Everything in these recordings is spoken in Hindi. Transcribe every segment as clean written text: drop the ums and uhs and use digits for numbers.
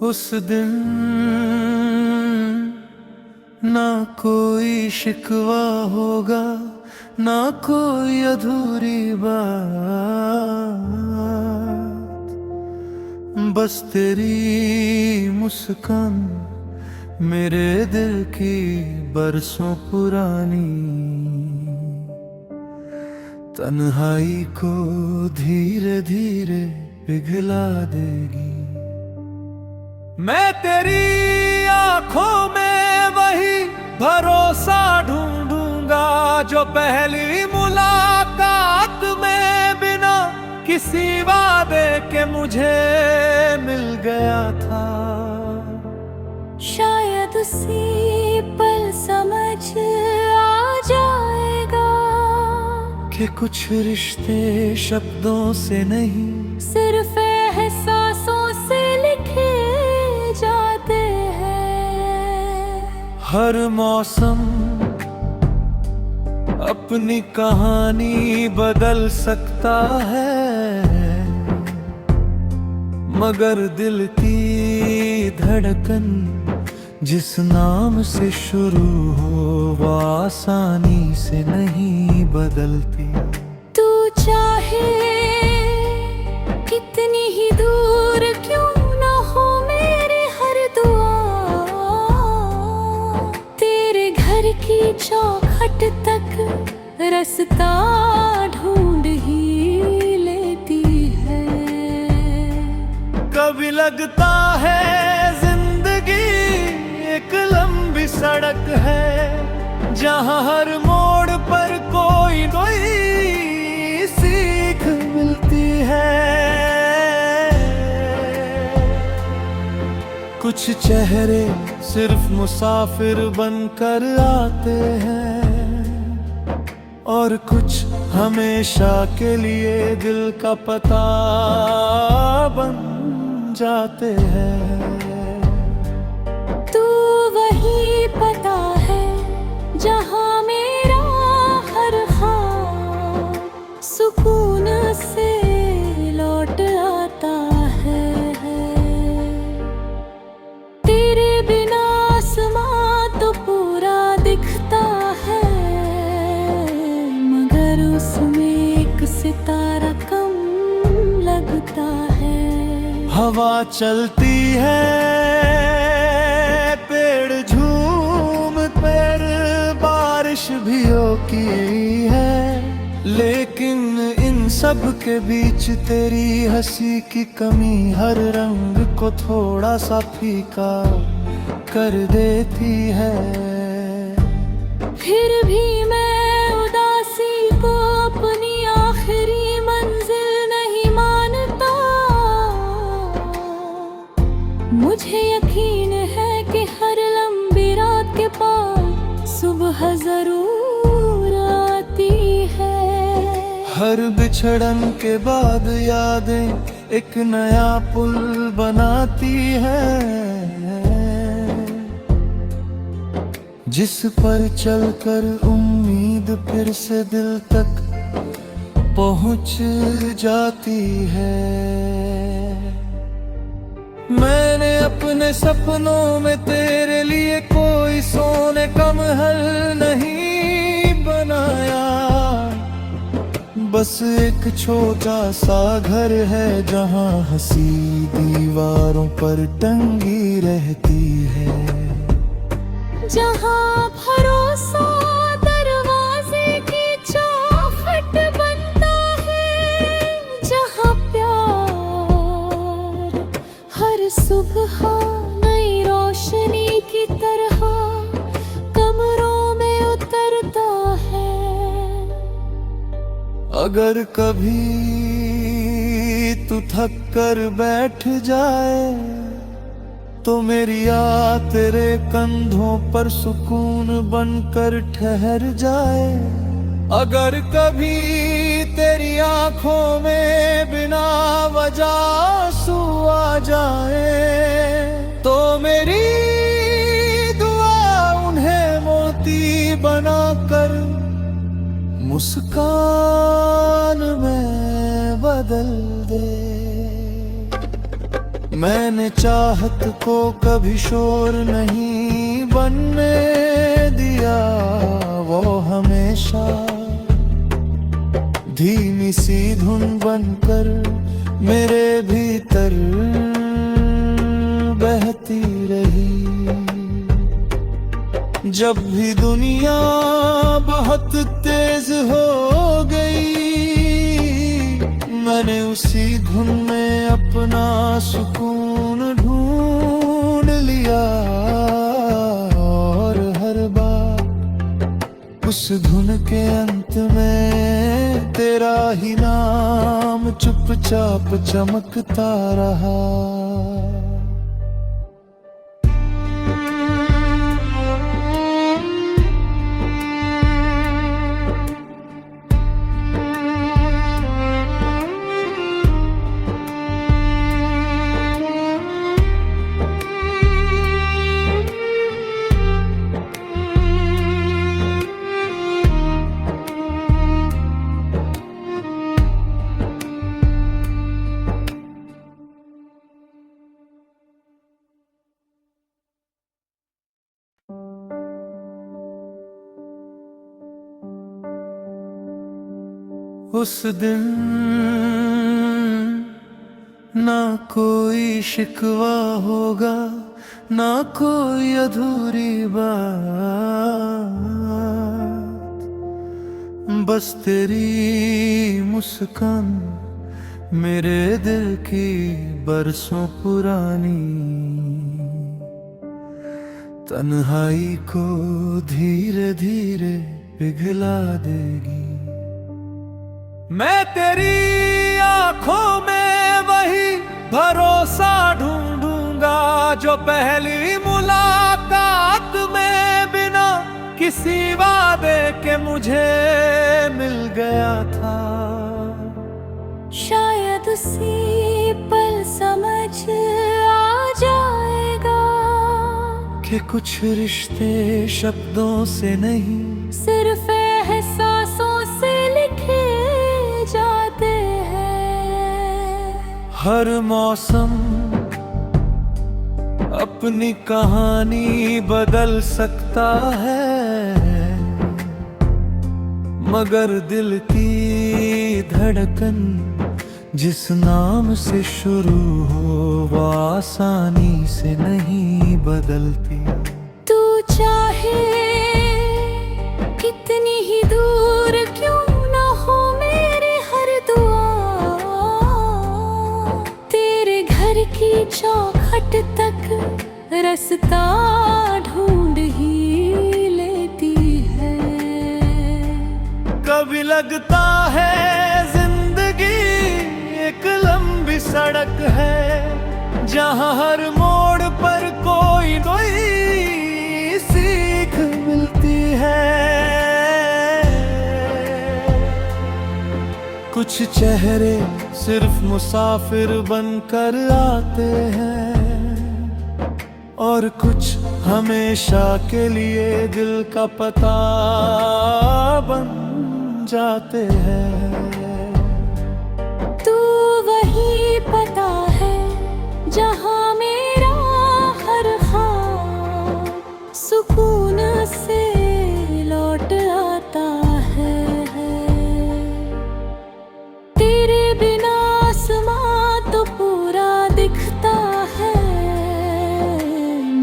उस दिन ना कोई शिकवा होगा, ना कोई अधूरी बात, बस तेरी मुस्कान मेरे दिल की बरसों पुरानी तन्हाई को धीरे धीरे पिघला देगी। मैं तेरी आंखों में वही भरोसा ढूंढूंगा जो पहली मुलाकात में बिना किसी वादे के मुझे मिल गया था। शायद उसी पल समझ आ जाएगा कि कुछ रिश्ते शब्दों से नहीं, सिर्फ एहसासों से लिखे जाते हैं। हर मौसम अपनी कहानी बदल सकता है, मगर दिल की धड़कन जिस नाम से शुरू हो वो आसानी से नहीं बदलती। तू चाहे कितनी ही दूर क्यों ना हो मेरी हर दुआ, तेरे घर की चौखट तक रास्ता ढूंढ ही लेती है। कभी लगता है जिंदगी एक लंबी सड़क है, जहाँ हर मोड़ पर कोई कोई सीख मिलती है। कुछ चेहरे सिर्फ मुसाफिर बनकर आते हैं, और कुछ हमेशा के लिए दिल का पता बन जाते हैं। तू वही पता है जहाँ मेरा हर ख्वाब सुकून से लौट आता है। तेरे बिना आसमां तो पूरा दिखता है, मगर उसमें एक सितारा कम लगता है। हवा चलती है, पेड़ झूम पर बारिश भी होती है, लेकिन इन सब के बीच तेरी हंसी की कमी हर रंग को थोड़ा सा फीका कर देती है। फिर भी मैं उदासी को अपनी आखिरी मंजिल नहीं मानता। मुझे यकीन है कि हर लंबी रात के पास सुबह जरूर आती है। हर बिछड़न के बाद यादें एक नया पुल बनाती है, जिस पर चलकर उम्मीद फिर से दिल तक पहुंच जाती है। मैंने अपने सपनों में तेरे लिए कोई सोने का महल नहीं बनाया, बस एक छोटा सा घर है जहाँ हंसी दीवारों पर टंगी रहती है। जहाँ भरोसा दरवाजे की चौखट बनता है, जहाँ प्यार हर सुबह नई रोशनी की तरह कमरों में उतरता है। अगर कभी तू थक कर बैठ जाए तो मेरी याद तेरे कंधों पर सुकून बनकर ठहर जाए। अगर कभी तेरी आंखों में बिना वजह आंसू आ जाए तो मेरी दुआ उन्हें मोती बनाकर मुस्कान में बदल दे। मैंने चाहत को कभी शोर नहीं बनने दिया, वो हमेशा धीमी सी धुन बनकर मेरे भीतर बहती रही। जब भी दुनिया बहुत तेज हो गई, मैंने उसी धुन में अपना सुकून ढूंढ लिया। और हर बार उस धुन के अंत में तेरा ही नाम चुपचाप चमकता रहा। उस दिन ना कोई शिकवा होगा, ना कोई अधूरी बात, बस तेरी मुस्कान मेरे दिल की बरसों पुरानी तन्हाई को धीरे धीरे पिघला देगी। मैं तेरी आंखों में वही भरोसा ढूंढूंगा जो पहली मुलाकात में बिना किसी वादे के मुझे मिल गया था। शायद उसी पल समझ आ जाएगा कि कुछ रिश्ते शब्दों से नहीं, सिर्फ एहसासों से लिखे जाते हैं। हर मौसम अपनी कहानी बदल सकता है, मगर दिल की धड़कन जिस नाम से शुरू हो वो आसानी से नहीं बदलती। तू चाहे कितनी ही दूर क्यों ना हो मेरी हर दुआ, तेरे घर की चौखट तक रास्ता ढूंढ ही लेती है। कभी लगता है जिंदगी एक लंबी सड़क है, जहाँ हर मोड़ पर कोई नई सीख मिलती है। कुछ चेहरे सिर्फ मुसाफिर बनकर आते हैं, और कुछ हमेशा के लिए दिल का पता बन जाते हैं। तू वही पता है जहाँ मेरा हर ख्वाब सुकून से लौट आता है। तेरे बिना आसमां तो पूरा दिखता है,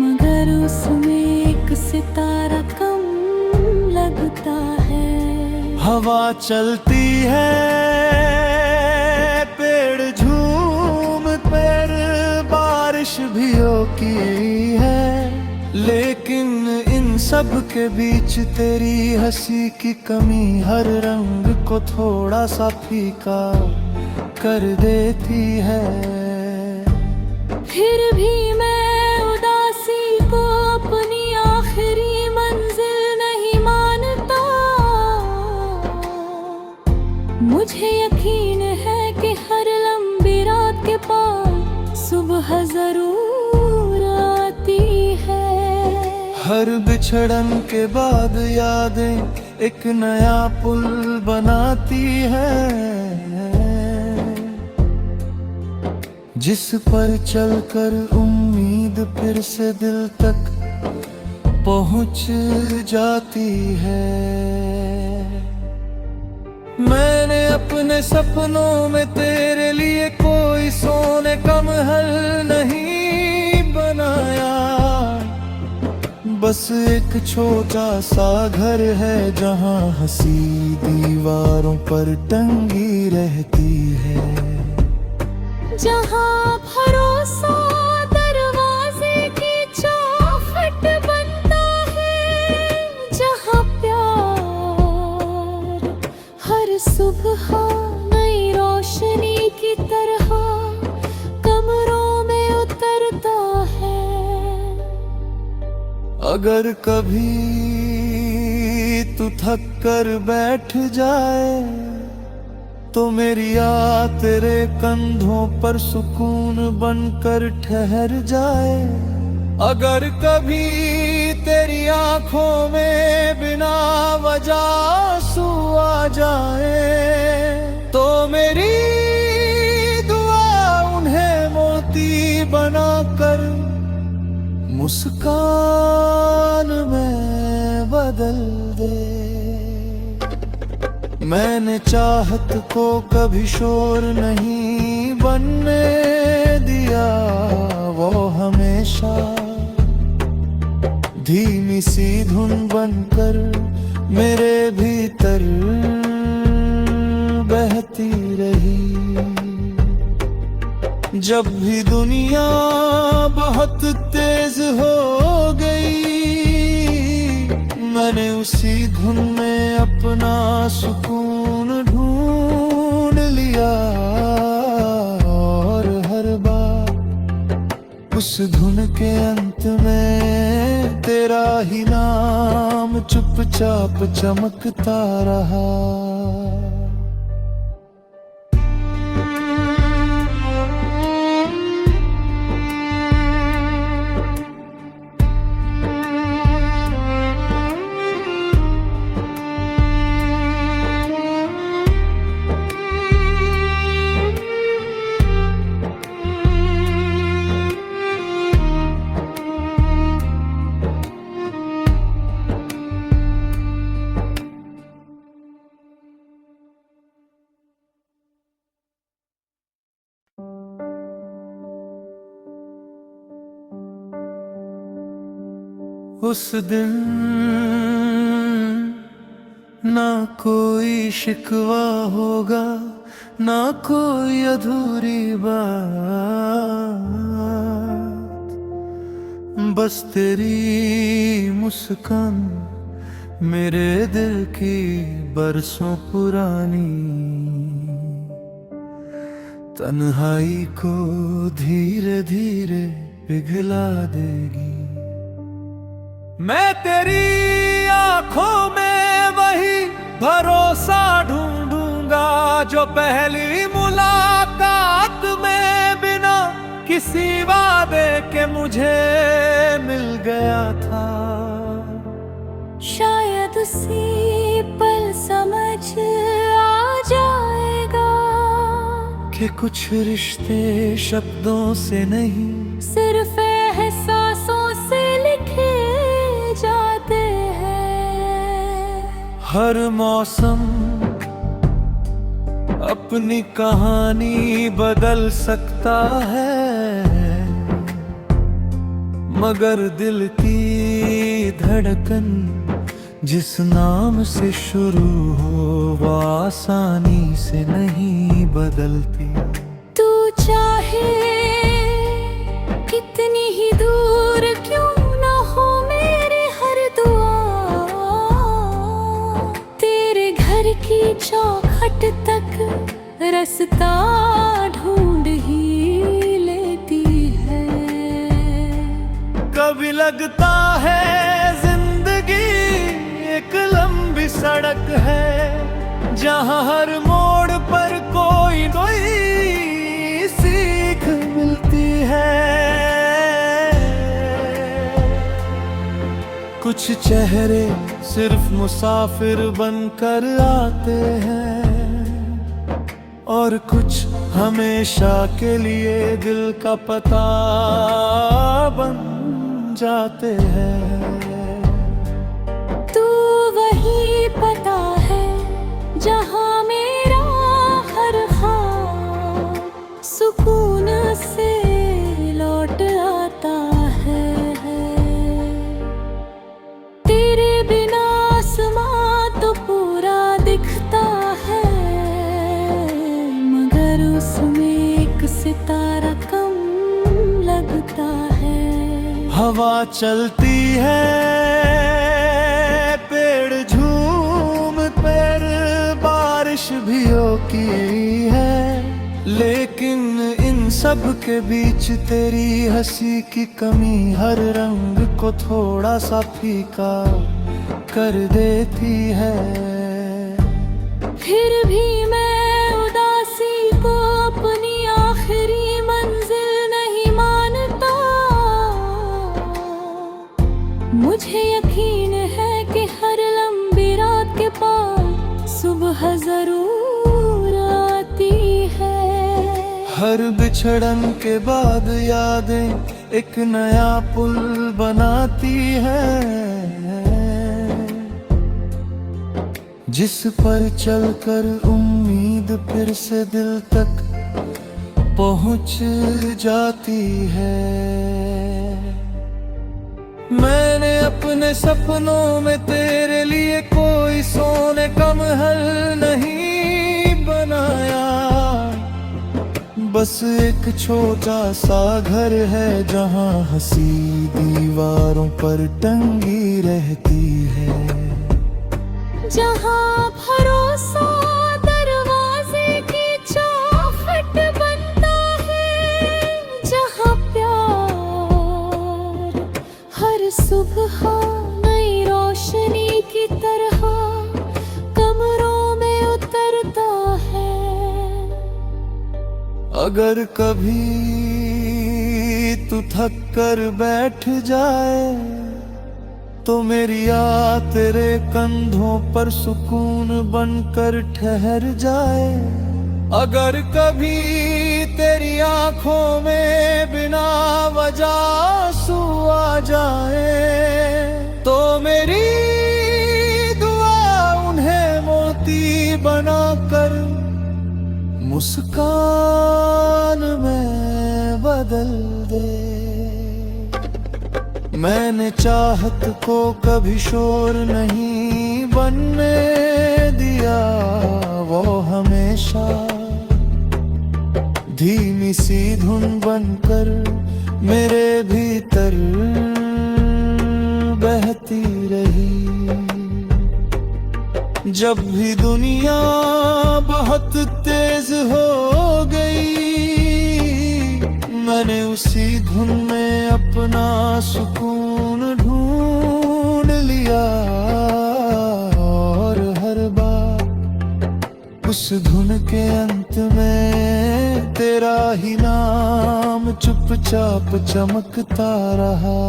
मगर उसमें एक सितारा कम लगता है। हवा चलती है, पेड़ झूम पर बारिश भी होती है, लेकिन इन सब के बीच तेरी हंसी की कमी हर रंग को थोड़ा सा फीका कर देती है। फिर भी मैं उदासी को अपनी आखिरी मंजिल नहीं मानता। मुझे यकीन है कि हर लंबी रात के पार सुबह जरूर आती है। हर बिछड़न के बाद यादें एक नया पुल बनाती है, जिस पर चलकर उम्मीद फिर से दिल तक पहुंच जाती है। मैंने अपने सपनों में तेरे लिए कोई सोने का महल नहीं बनाया, बस एक छोटा सा घर है जहां हंसी दीवारों पर टंगी रहती है। जहाँ भरोसा दरवाजे की चौखट बनता है, जहाँ प्यार हर सुबह नई रोशनी की तरह कमरों में उतरता है। अगर कभी तू थक कर बैठ जाए तो मेरी याद तेरे कंधों पर सुकून बनकर ठहर जाए। अगर कभी तेरी आंखों में बिना वजह आंसू आ जाए तो मेरी दुआ उन्हें मोती बनाकर मुस्कान में बदल दे। मैंने चाहत को कभी शोर नहीं बनने दिया, वो हमेशा धीमी सी धुन बनकर मेरे भीतर बहती रही। जब भी दुनिया बहुत तेज हो गई, मैंने उसी धुन में अपना सुकून ढूंढ लिया। और हर बार उस धुन के अंत में तेरा ही नाम चुपचाप चमकता रहा। उस दिन ना कोई शिकवा होगा, ना कोई अधूरी बात, बस तेरी मुस्कान मेरे दिल की बरसों पुरानी तन्हाई को धीरे धीरे पिघला देगी। मैं तेरी आंखों में वही भरोसा ढूंढूंगा जो पहली मुलाकात में बिना किसी वादे के मुझे मिल गया था। शायद उसी पल समझ आ जाएगा कि कुछ रिश्ते शब्दों से नहीं, सिर्फ एहसासों से लिखे जाते हैं। हर मौसम अपनी कहानी बदल सकता है, मगर दिल की धड़कन जिस नाम से शुरू हो वो आसानी से नहीं बदलती। तू चाहे कितनी ही दूर क्यों ना हो मेरी हर दुआ, तेरे घर की चौखट तक रास्ता ढूंढ ही लेती है। कभी लगता है जिंदगी एक लंबी सड़क है जहां हर मोड़ पर कोई नई सीख मिलती है। कुछ चेहरे सिर्फ मुसाफिर बनकर आते हैं और कुछ हमेशा के लिए दिल का पता बन जाते हैं। तू वही पता है जहाँ मेरा हर ख्वाब सुकून से लौट आता है। तेरे बिना आसमां तो पूरा दिखता है, मगर उसमें एक सितारा कम लगता है। हवा चलती है, पेड़ झूम पर बारिश भी होती है, लेकिन इन सब के बीच तेरी हंसी की कमी हर रंग को थोड़ा सा फीका कर देती है। फिर भी मैं उदासी को अपनी आखिरी मंजिल नहीं मानता। मुझे यकीन है कि हर लंबी रात के बाद सुबह जरूर आती है। हर बिछड़न के बाद यादें एक नया पुल बनाती है, जिस पर चलकर उम्मीद फिर से दिल तक पहुंच जाती है। मैंने अपने सपनों में तेरे लिए कोई सोने का महल नहीं बनाया, बस एक छोटा सा घर है जहां हंसी दीवारों पर टंगी रहती है। जहाँ भरोसा दरवाजे की चौखट बनता है, जहाँ प्यार हर सुबह नई रोशनी की तरह कमरों में उतरता है। अगर कभी तू थक कर बैठ जाए तो मेरी याद तेरे कंधों पर सुकून बनकर ठहर जाए। अगर कभी तेरी आंखों में बिना वजह आंसू आ जाए तो मेरी दुआ उन्हें मोती बनाकर मुस्कान में बदल दे। मैंने चाहत को कभी शोर नहीं बनने दिया, वो हमेशा धीमी सी धुन बनकर मेरे भीतर बहती रही। जब भी दुनिया बहुत तेज हो गई, मैंने उसी धुन में अपना सुकून ढूंढ लिया, और हर बार उस धुन के अंत में तेरा ही नाम चुपचाप चमकता रहा।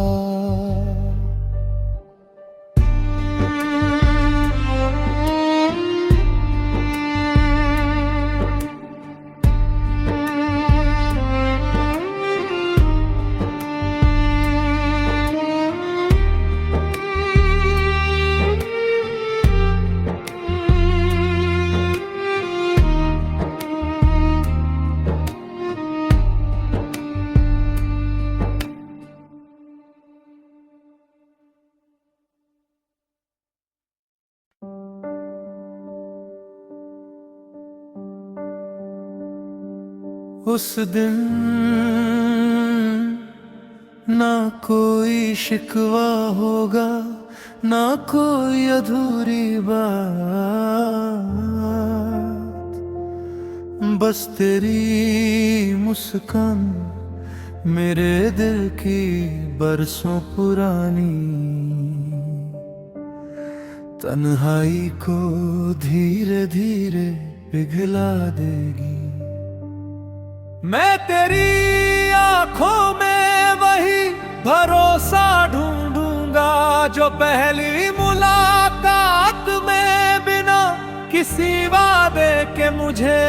उस दिन ना कोई शिकवा होगा, ना कोई अधूरी बात, बस तेरी मुस्कान मेरे दिल की बरसों पुरानी तन्हाई को धीरे धीरे पिघला देगी। मैं तेरी आंखों में वही भरोसा ढूंढूंगा जो पहली मुलाकात में बिना किसी वादे के मुझे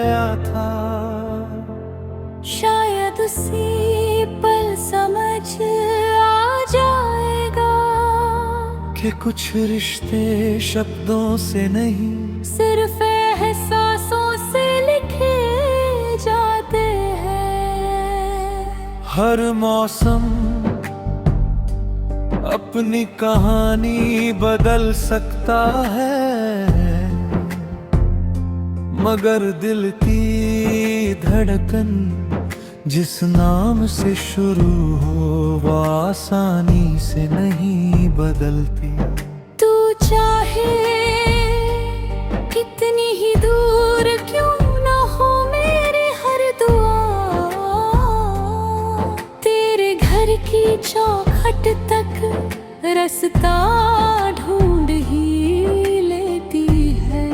गया था। शायद उसी पल समझ आ जाएगा कि कुछ रिश्ते शब्दों से नहीं, सिर्फ एहसासों से लिखे जाते हैं। हर मौसम अपनी कहानी बदल सकता है, मगर दिल की धड़कन जिस नाम से शुरू हो वो आसानी से नहीं बदलती। तू चाहे कितनी ही दूर क्यों ना हो मेरे हर दुआ, तेरे घर की चौखट तक रास्ता ढूंढ ही लेती है।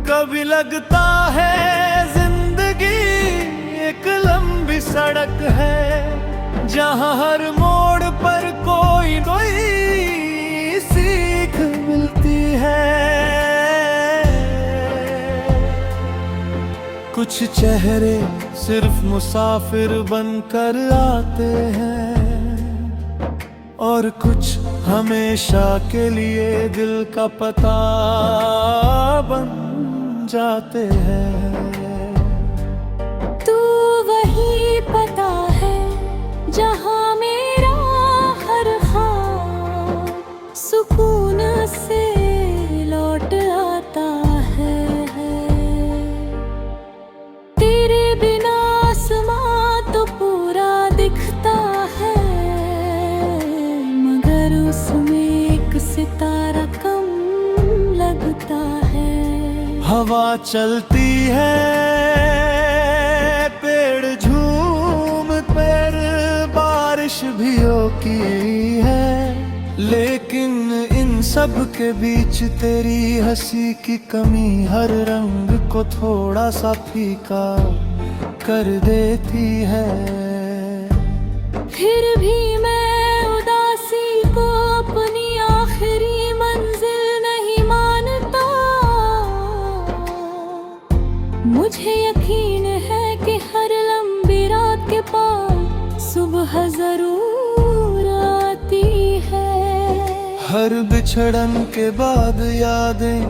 कभी लगता है जिंदगी एक लंबी सड़क है, जहाँ हर मोड़ पर कोई कोई सीख मिलती है। कुछ चेहरे सिर्फ मुसाफिर बनकर आते हैं, और कुछ हमेशा के लिए दिल का पता बन जाते हैं। तू वही पता है जहाँ मेरा हर ख्वाब सुकून से लौट आता है। तेरे बिना आसमां तो पूरा दिखता है, मगर उसमें एक सितारा कम लगता है। हवा चलती है, पेड़ झूम पर बारिश भी होती है, लेकिन इन सब के बीच तेरी हंसी की कमी हर रंग को थोड़ा सा फीका कर देती है। फिर भी मैं उदासी को अपनी आखिरी मंजिल नहीं मानता। मुझे यकीन है कि हर लंबी रात के बाद सुबह जरूर आती है। हर बिछड़न के बाद यादें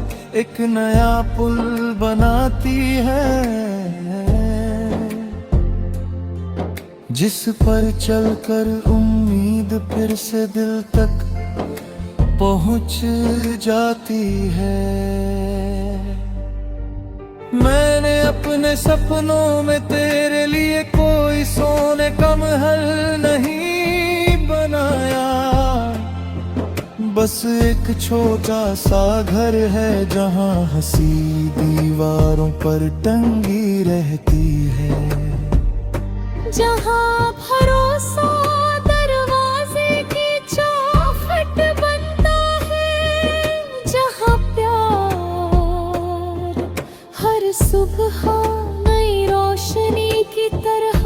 एक नया पुल बनाती है, जिस पर चलकर उम्मीद फिर से दिल तक पहुंच जाती है। मैंने अपने सपनों में तेरे लिए कोई सोने का महल नहीं बनाया, बस एक छोटा सा घर है जहाँ हंसी दीवारों पर टंगी रहती है। जहाँ भरोसा दरवाजे की चौखट बनता है, जहाँ प्यार हर सुबह नई रोशनी की तरह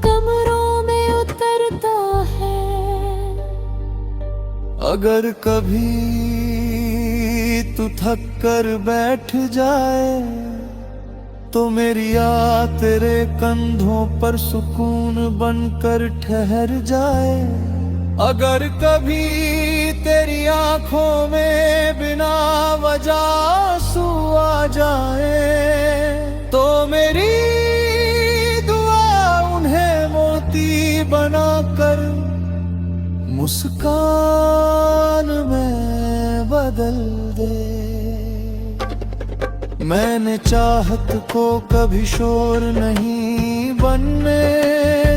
कमरों में उतरता है। अगर कभी तू थक कर बैठ जाए तो मेरी याद तेरे कंधों पर सुकून बनकर ठहर जाए। अगर कभी तेरी आंखों में बिना वजह आंसू आ जाए तो मेरी दुआ उन्हें मोती बनाकर मुस्कान में बदल दे। मैंने चाहत को कभी शोर नहीं बनने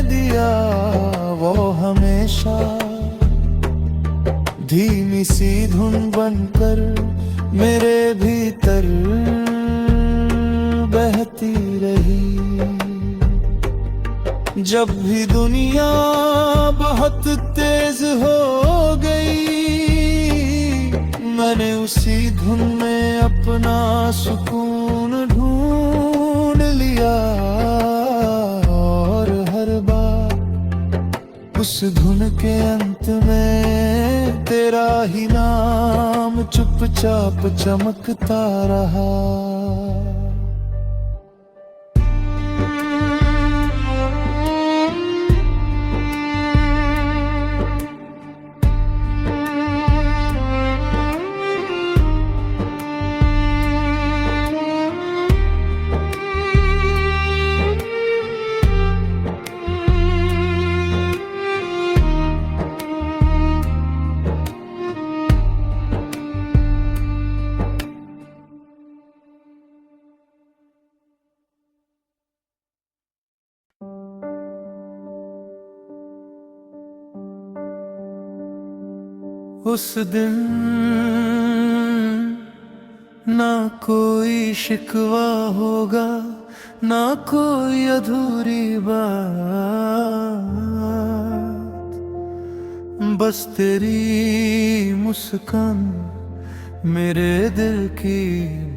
दिया, वो हमेशा धीमी सी धुन बनकर मेरे भीतर बहती रही। जब भी दुनिया बहुत तेज हो गई, मैंने उसी धुन में अपना सुकून ढूंढ लिया, और हर बार उस धुन के अंत में तेरा ही नाम चुपचाप चमकता रहा। उस दिन ना कोई शिकवा होगा, ना कोई अधूरी बात, बस तेरी मुस्कान मेरे दिल की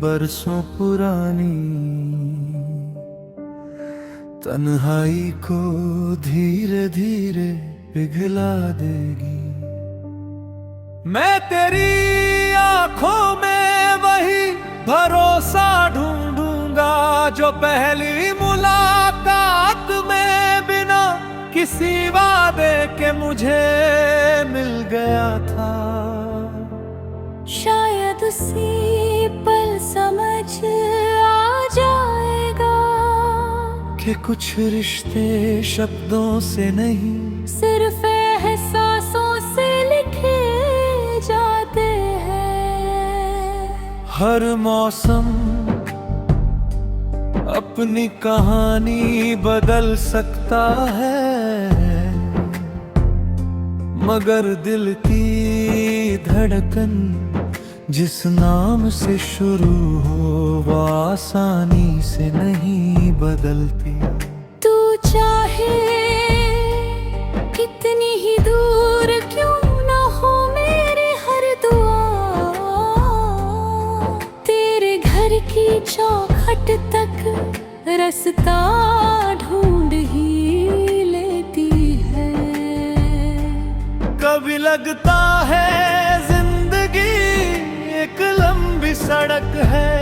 बरसों पुरानी तन्हाई को धीरे धीरे पिघला देगी। मैं तेरी आंखों में वही भरोसा ढूंढूंगा जो पहली मुलाकात में बिना किसी वादे के मुझे मिल गया था। शायद उसी पल समझ आ जाएगा कि कुछ रिश्ते शब्दों से नहीं, सिर्फ एहसासों से लिखे जाते हैं। हर मौसम अपनी कहानी बदल सकता है, मगर दिल की धड़कन जिस नाम से शुरू हो वो आसानी से नहीं बदलती। तू चाहे कितनी ही दूर क्यों ना हो मेरी हर दुआ तेरे घर की चौखट तक रास्ता ढूंढ ही लेती है। कभी लगता है जिंदगी एक लंबी सड़क है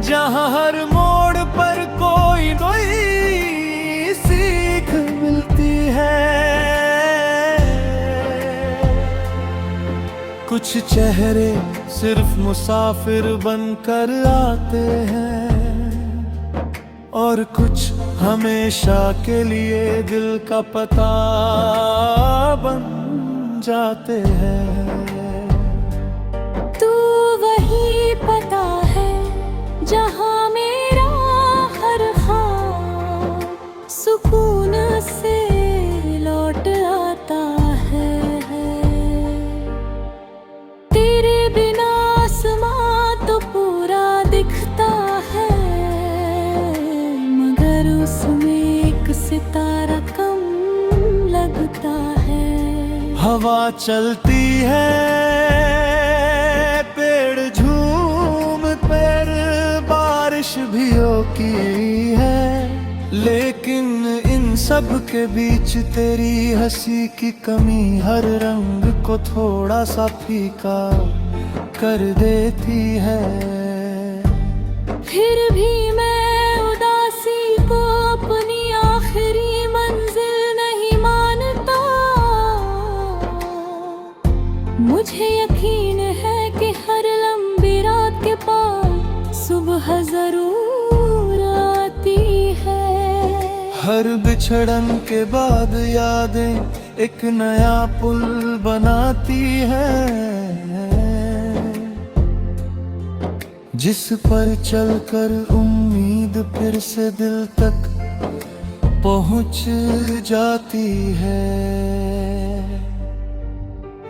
जहाँ हर मोड़ पर कोई नई सीख मिलती है। कुछ चेहरे सिर्फ मुसाफिर बनकर आते हैं और कुछ हमेशा के लिए दिल का पता बन जाते हैं। तू वही पता है जहाँ मेरा हर ख्वाब सुकून से लौट आता है। तेरे बिना आसमां तो पूरा दिखता है, मगर उसमें एक सितारा कम लगता है। हवा चलती है, पेड़ झूम पर बारिश भी होती है, लेकिन इन सब के बीच तेरी हंसी की कमी हर रंग को थोड़ा सा फीका कर देती है। फिर भी मैं उदासी को अपनी आखिरी मंजिल नहीं मानता। मुझे यकीन है कि हर लंबी रात के बाद सुबह जरूर आती है। हर बिछड़न के बाद यादें एक नया पुल बनाती है, जिस पर चलकर उम्मीद फिर से दिल तक पहुंच जाती है।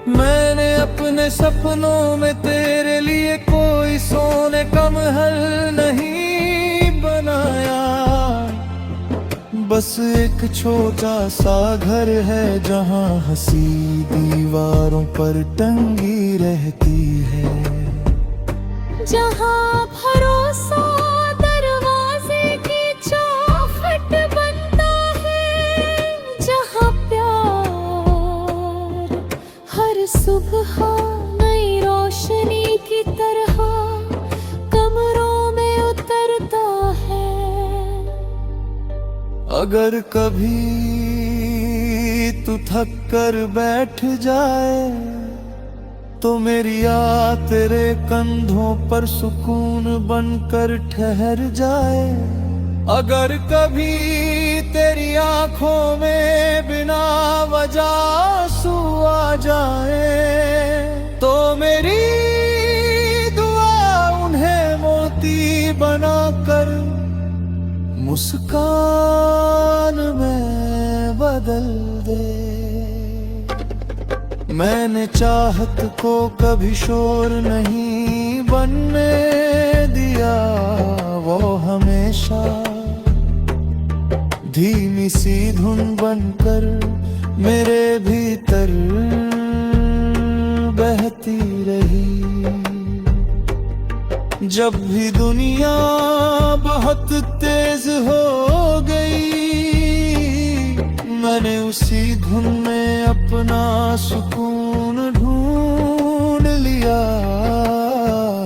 मैंने अपने सपनों में तेरे लिए कोई सोने का महल नहीं बनाया, बस एक छोटा सा घर है जहाँ हंसी दीवारों पर टंगी रहती है। जहाँ भरोसा दरवाजे की चौखट बनता है, जहाँ प्यार हर सुबह नई रोशनी की तरह कमरों में उतरता है। अगर कभी तू थक कर बैठ जाए तो मेरी याद तेरे कंधों पर सुकून बनकर ठहर जाए। अगर कभी तेरी आंखों में बिना वजह आंसू आ जाए तो मेरी दुआ उन्हें मोती बनाकर मुस्कान में बदल दे। मैंने चाहत को कभी शोर नहीं बनने दिया, वो हमेशा धीमी सी धुन बनकर मेरे भीतर बहती रही। जब भी दुनिया बहुत तेज हो गई, मैंने उसी धुन में अपना सुकून ढूंढ लिया।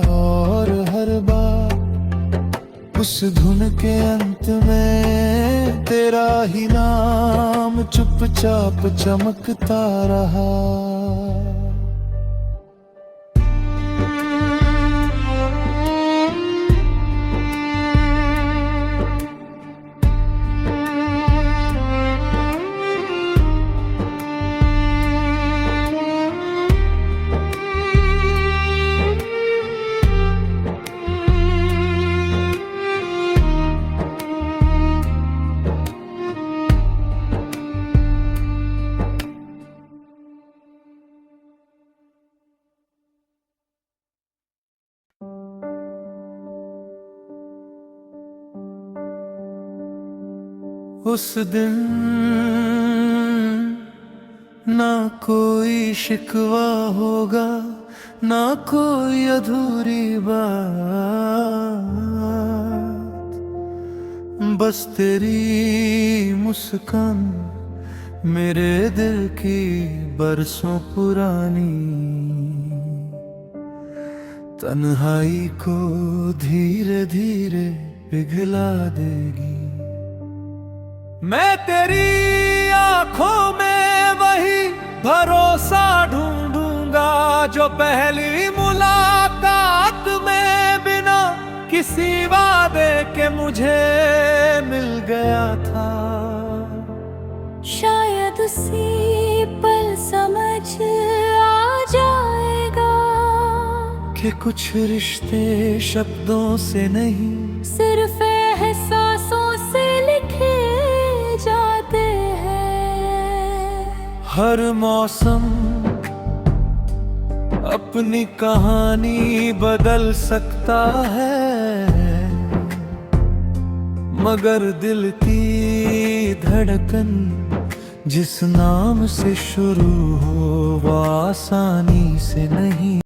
और हर बार उस धुन के अंत में तेरा ही नाम चुपचाप चमकता रहा। उस दिन ना कोई शिकवा होगा, ना कोई अधूरी बात, बस तेरी मुस्कान मेरे दिल की बरसों पुरानी तन्हाई को धीरे धीरे पिघला देगी। मैं तेरी आंखों में वही भरोसा ढूंढूंगा जो पहली मुलाकात में बिना किसी वादे के मुझे मिल गया था। शायद उसी पल समझ आ जाएगा कि कुछ रिश्ते शब्दों से नहीं, सिर्फ एहसासों से लिखे जाते हैं। हर मौसम अपनी कहानी बदल सकता है, मगर दिल की धड़कन जिस नाम से शुरू हो वो आसानी से नहीं।